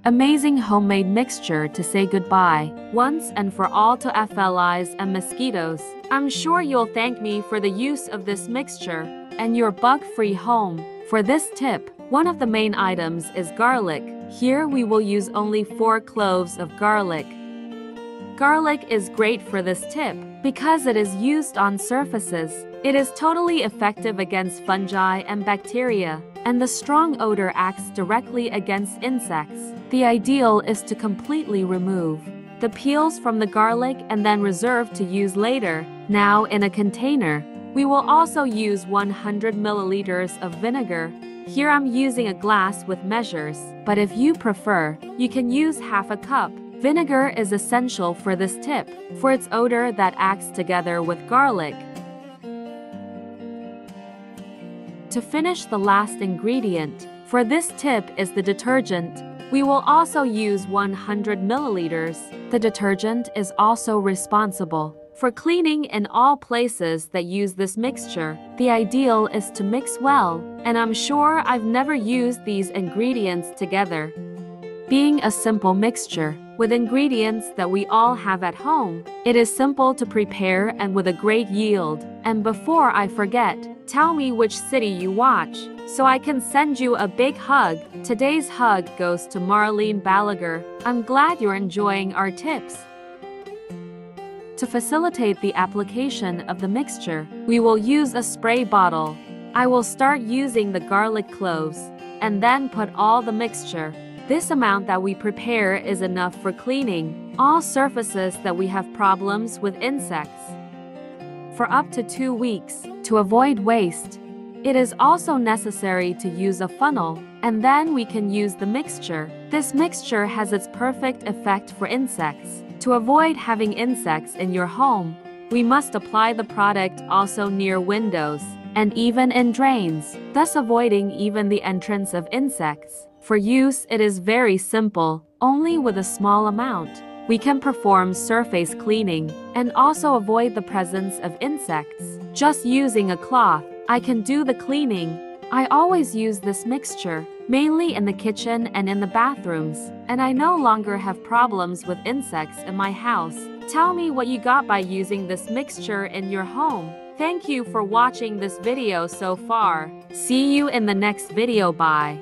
Amazing homemade mixture to say goodbye once and for all to flies and mosquitoes. I'm sure you'll thank me for the use of this mixture and your bug-free home. For this tip, one of the main items is garlic. Here we will use only 4 cloves of garlic. Garlic is great for this tip because it is used on surfaces. It is totally effective against fungi and bacteria, and the strong odor acts directly against insects. The ideal is to completely remove the peels from the garlic and then reserve to use later. Now in a container, we will also use 100 milliliters of vinegar. Here I'm using a glass with measures, but if you prefer, you can use half a cup. Vinegar is essential for this tip, for its odor that acts together with garlic. To finish, the last ingredient for this tip is the detergent. We will also use 100 milliliters. The detergent is also responsible for cleaning in all places that use this mixture. The ideal is to mix well, and I'm sure I've never used these ingredients together. Being a simple mixture with ingredients that we all have at home, it is simple to prepare and with a great yield. And before I forget, tell me which city you watch, so I can send you a big hug. Today's hug goes to Marlene Balaguer. I'm glad you're enjoying our tips. To facilitate the application of the mixture, we will use a spray bottle. I will start using the garlic cloves, and then put all the mixture. This amount that we prepare is enough for cleaning all surfaces that we have problems with insects for up to 2 weeks. To avoid waste, it is also necessary to use a funnel, and then we can use the mixture. This mixture has its perfect effect for insects. To avoid having insects in your home, we must apply the product also near windows and even in drains, thus avoiding even the entrance of insects. For use, it is very simple. Only with a small amount, we can perform surface cleaning and also avoid the presence of insects. Just using a cloth, I can do the cleaning. I always use this mixture, mainly in the kitchen and in the bathrooms, and I no longer have problems with insects in my house. Tell me what you got by using this mixture in your home. Thank you for watching this video so far. See you in the next video. Bye.